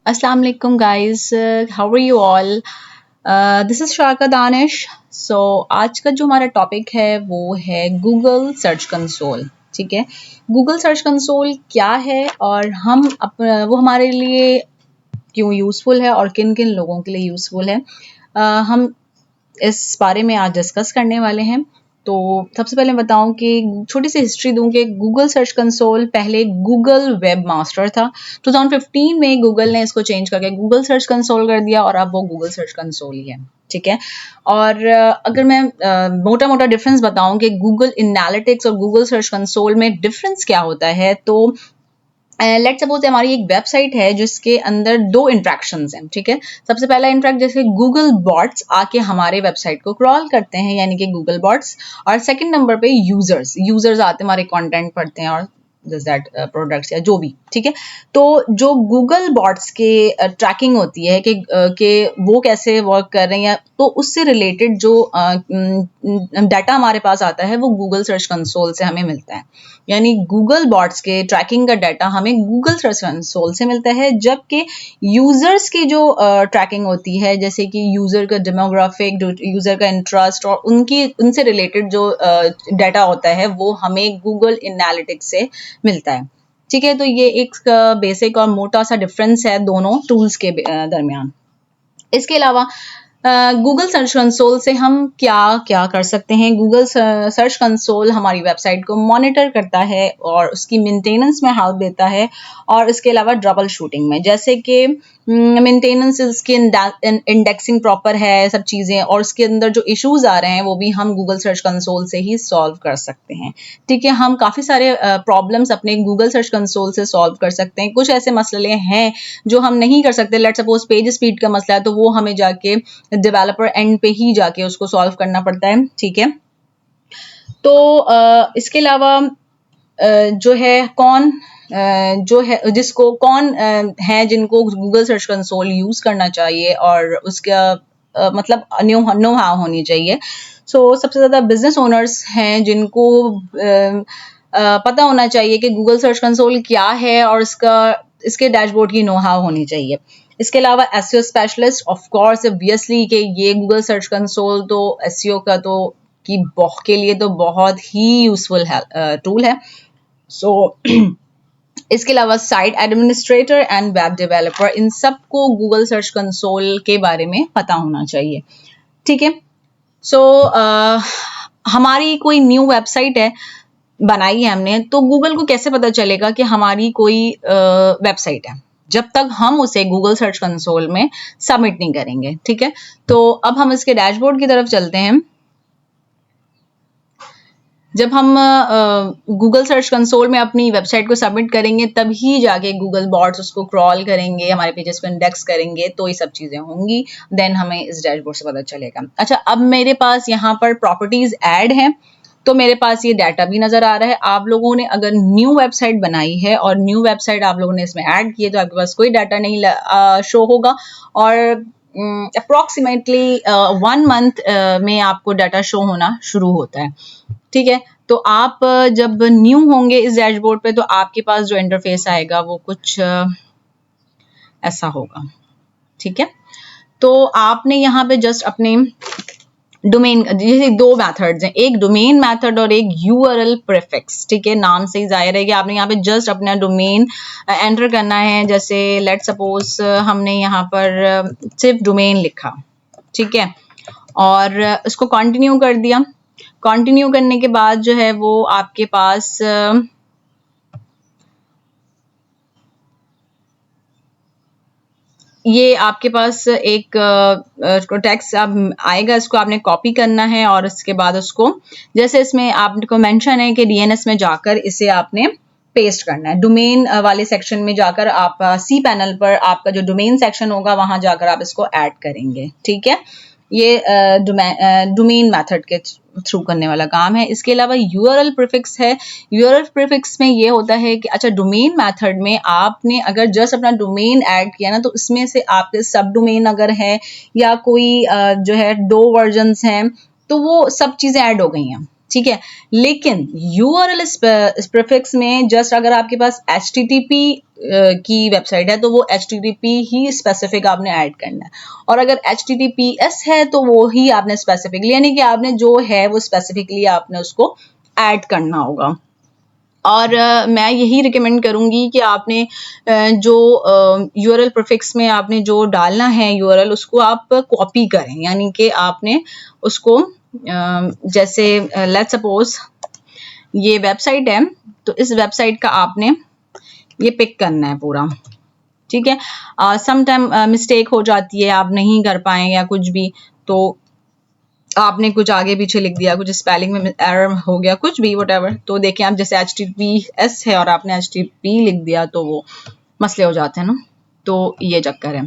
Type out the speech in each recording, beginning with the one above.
Assalamu alaikum guys, how are you all? This is Sharka Danish. So आज का जो हमारा टॉपिक है वो है गूगल सर्च कंसोल। ठीक है, गूगल सर्च कंसोल क्या है और वो हमारे लिए क्यों यूज़फुल है और किन किन लोगों के लिए यूज़फुल है, हम इस बारे में आज डिस्कस करने वाले हैं। तो सबसे पहले बताऊं कि छोटी सी हिस्ट्री दूं कि गूगल सर्च कंसोल पहले गूगल वेब मास्टर था। 2015 में गूगल ने इसको चेंज करके गूगल सर्च कंसोल कर दिया और अब वो गूगल सर्च कंसोल ही है। ठीक है, और अगर मैं मोटा मोटा डिफरेंस बताऊं कि गूगल एनालिटिक्स और गूगल सर्च कंसोल में डिफरेंस क्या होता है, तो लेट सपोज हमारी एक वेबसाइट है जिसके अंदर दो इंट्रैक्शंस हैं। ठीक है, सबसे पहला इंट्रैक्ट जैसे गूगल बॉट्स आके हमारे वेबसाइट को क्रॉल करते हैं, यानी कि गूगल बॉट्स, और सेकंड नंबर पे यूजर्स आते हैं, हमारे कंटेंट पढ़ते हैं और दैट प्रोडक्ट्स या जो भी। ठीक है, तो जो गूगल बॉट्स के ट्रैकिंग होती है कि वो कैसे वर्क कर रहे हैं, तो उससे रिलेटेड जो डाटा हमारे पास आता है वो गूगल सर्च कंसोल से हमें मिलता है। यानी गूगल बॉट्स के ट्रैकिंग का डाटा हमें गूगल सर्च कंसोल से मिलता है, जबकि यूजर्स की जो ट्रैकिंग होती है, जैसे कि यूजर का डेमोग्राफिक, यूजर का इंटरेस्ट और उनसे रिलेटेड जो डाटा होता है वो हमें गूगल एनालिटिक्स से मिलता है। ठीक है, तो ये एक बेसिक और मोटा सा डिफरेंस है दोनों टूल्स के दरमियान। इसके अलावा गूगल सर्च कंसोल से हम क्या क्या कर सकते हैं। गूगल सर्च कंसोल हमारी वेबसाइट को मॉनिटर करता है और उसकी मेंटेनेंस में हेल्प देता है, और इसके अलावा ट्रबल शूटिंग में, जैसे कि मेंटेनेंस, इसकी इंडेक्सिंग प्रॉपर है, सब चीज़ें, और उसके अंदर जो इश्यूज आ रहे हैं वो भी हम गूगल सर्च कंसोल से ही सॉल्व कर सकते हैं। ठीक है, हम काफ़ी सारे प्रॉब्लम्स अपने गूगल सर्च कंसोल से सॉल्व कर सकते हैं। कुछ ऐसे मसले हैं जो हम नहीं कर सकते, लेट सपोज पेज स्पीड का मसला है, तो वो हमें जाके डेवलपर एंड पे ही जाके उसको सॉल्व करना पड़ता है। ठीक है, तो इसके अलावा जो है कौन जो है जिसको कौन है जिनको गूगल सर्च कंसोल यूज करना चाहिए और उसका मतलब नो हाउ होनी चाहिए। सो सबसे ज्यादा बिजनेस ओनर्स हैं जिनको पता होना चाहिए कि गूगल सर्च कंसोल क्या है और इसके डैशबोर्ड की नो हाउ होनी चाहिए। इसके अलावा SEO specialist, of course obviously कि ये गूगल सर्च कंसोल तो एसईओ का तो के लिए तो बहुत ही यूजफुल टूल है। सो इसके अलावा site administrator and web developer, इन सबको गूगल सर्च कंसोल के बारे में पता होना चाहिए। ठीक है, सो हमारी कोई न्यू वेबसाइट है, बनाई है हमने, तो गूगल को कैसे पता चलेगा कि हमारी कोई वेबसाइट है, जब तक हम उसे गूगल सर्च कंसोल में सबमिट नहीं करेंगे। ठीक है, तो अब हम इसके डैशबोर्ड की तरफ चलते हैं। जब हम गूगल सर्च कंसोल में अपनी वेबसाइट को सबमिट करेंगे तभी जाके गूगल बॉट्स उसको क्रॉल करेंगे, हमारे पेजेस को इंडेक्स करेंगे, तो ये सब चीज़ें होंगी, देन हमें इस डैशबोर्ड से पता चलेगा। अच्छा, अब मेरे पास यहाँ पर प्रॉपर्टीज ऐड हैं, तो मेरे पास ये डाटा भी नजर आ रहा है। आप लोगों ने अगर न्यू वेबसाइट बनाई है और न्यू वेबसाइट आप लोगों ने इसमें ऐड की है, तो आपके पास कोई डाटा नहीं शो होगा, और अप्रोक्सीमेटली 1 मंथ में आपको डाटा शो होना शुरू होता है। ठीक है, तो आप जब न्यू होंगे इस डैशबोर्ड पे, तो आपके पास जो इंटरफेस आएगा वो कुछ ऐसा होगा। ठीक है, तो आपने यहाँ पे जस्ट अपने डोमेन, जैसे दो मेथड्स हैं, एक डोमेन मेथड और एक यूआरएल प्रीफिक्स। ठीक है, नाम से ही जाहिर है कि आपने यहाँ पे जस्ट अपना डोमेन एंटर करना है। जैसे लेट सपोज हमने यहाँ पर सिर्फ डोमेन लिखा, ठीक है, और उसको कंटिन्यू कर दिया। कंटिन्यू करने के बाद जो है वो आपके पास ये आपके पास एक टेक्स्ट आएगा, इसको आपने कॉपी करना है और उसके बाद उसको, जैसे इसमें आपको मेंशन है कि डीएनएस में जाकर इसे आपने पेस्ट करना है। डोमेन वाले सेक्शन में जाकर आप सी पैनल पर आपका जो डोमेन सेक्शन होगा वहां जाकर आप इसको ऐड करेंगे। ठीक है, ये डोमेन मेथड के थ्रू करने वाला काम है। इसके अलावा यूआरएल प्रीफिक्स है। यूआरएल प्रीफिक्स में ये होता है कि अच्छा, डोमेन मेथड में आपने अगर जस्ट अपना डोमेन ऐड किया ना, तो इसमें से आपके सब डोमेन अगर है या कोई जो है 2 वर्जन्स हैं, तो वो सब चीजें ऐड हो गई हैं। ठीक है, लेकिन यूआरएल प्रीफिक्स में जस्ट अगर आपके पास http की वेबसाइट है तो वो HTTP ही स्पेसिफिक आपने ऐड करना है, और अगर HTTPS है तो वो ही आपने स्पेसिफिकली, यानी कि आपने जो है वो स्पेसिफिकली आपने उसको ऐड करना होगा। और मैं यही रिकमेंड करूंगी कि आपने जो URL प्रीफिक्स में आपने जो डालना है URL, उसको आप कॉपी करें, यानी कि आपने उसको जैसे लेट्स सपोज ये वेबसाइट है, तो इस वेबसाइट का आपने ये पिक करना है पूरा, ठीक है। सम टाइम मिस्टेक हो जाती है, आप नहीं कर पाए या कुछ भी, तो आपने कुछ आगे पीछे लिख दिया, कुछ स्पेलिंग में एरर हो गया, कुछ भी व्हाटएवर, तो देखिए आप जैसे HTTPS है और आपने HTTP लिख दिया तो वो मसले हो जाते हैं ना, तो ये चक्कर है।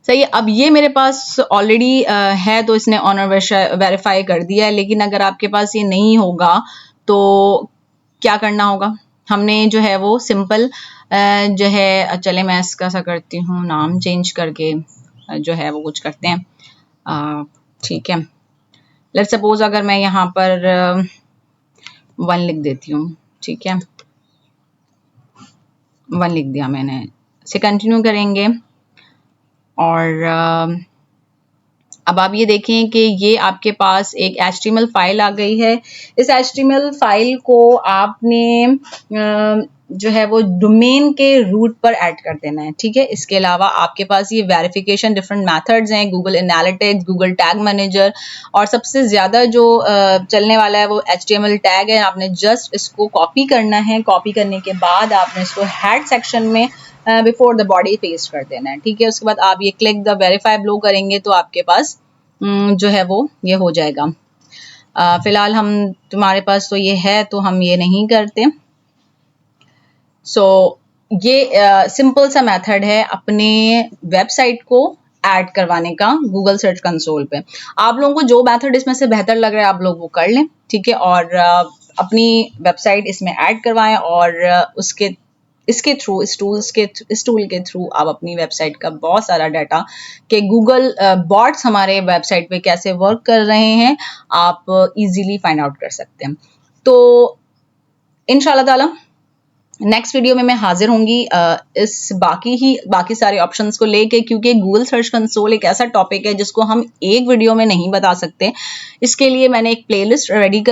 सही है। अब ये मेरे पास ऑलरेडी है तो इसने ऑनर वेरीफाई कर दिया है, लेकिन अगर आपके पास ये नहीं होगा तो क्या करना होगा, हमने जो है वो सिंपल जो है, चले मैं इसका सा करती हूँ, नाम चेंज करके जो है वो कुछ करते हैं, ठीक है। लेट्स सपोज अगर मैं यहाँ पर 1 लिख देती हूँ, ठीक है, 1 लिख दिया मैंने, इसे कंटिन्यू करेंगे। और अब आप ये देखें कि ये आपके पास एक HTML फाइल आ गई है। इस HTML फाइल को आपने जो है वो डोमेन के रूट पर ऐड कर देना है, ठीक है। इसके अलावा आपके पास ये वेरिफिकेशन डिफरेंट मेथड्स हैं, Google analytics, Google tag manager, और सबसे ज़्यादा जो चलने वाला है वो HTML टैग है। आपने जस्ट इसको कॉपी करना है, कॉपी करने के बाद आपने इसको हेड सेक्शन में बिफोर द बॉडी पेस्ट कर देना है, ठीक है। उसके बाद आप ये क्लिक द वेरीफाई ब्लो करेंगे तो आपके पास जो है वो ये हो जाएगा। फिलहाल हम तुम्हारे पास तो ये है तो हम ये नहीं करते। सो ये सिंपल सा मेथड है अपने वेबसाइट को ऐड करवाने का गूगल सर्च कंसोल पे। आप लोगों को जो मेथड इसमें से बेहतर लग रहा है आप लोग वो कर लें, ठीक है, और अपनी वेबसाइट इसमें ऐड करवाएं, और इसके थ्रू इस टूल के थ्रू आप अपनी वेबसाइट का बहुत सारा डाटा कि गूगल बॉट्स हमारे वेबसाइट पे कैसे वर्क कर रहे हैं आप इजीली फाइंड आउट कर सकते हैं। तो इंशाल्लाह ताला नेक्स्ट वीडियो में मैं हाजिर होंगी इस बाकी सारे ऑप्शंस को लेके, क्योंकि गूगल सर्च कंसोल एक ऐसा टॉपिक है जिसको हम एक वीडियो में नहीं बता सकते। इसके लिए मैंने एक प्लेलिस्ट रेडी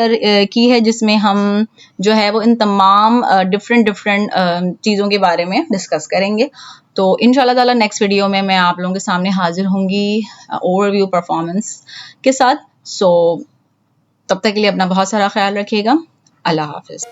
की है जिसमें हम जो है वो इन तमाम डिफरेंट चीज़ों के बारे में डिस्कस करेंगे। तो इंशाल्लाह ताला नेक्स्ट वीडियो में मैं आप लोगों के सामने हाजिर होंगी ओवरव्यू परफॉर्मेंस के साथ। सो तब तक के लिए अपना बहुत सारा ख्याल रखिएगा। अल्लाह हाफिज़।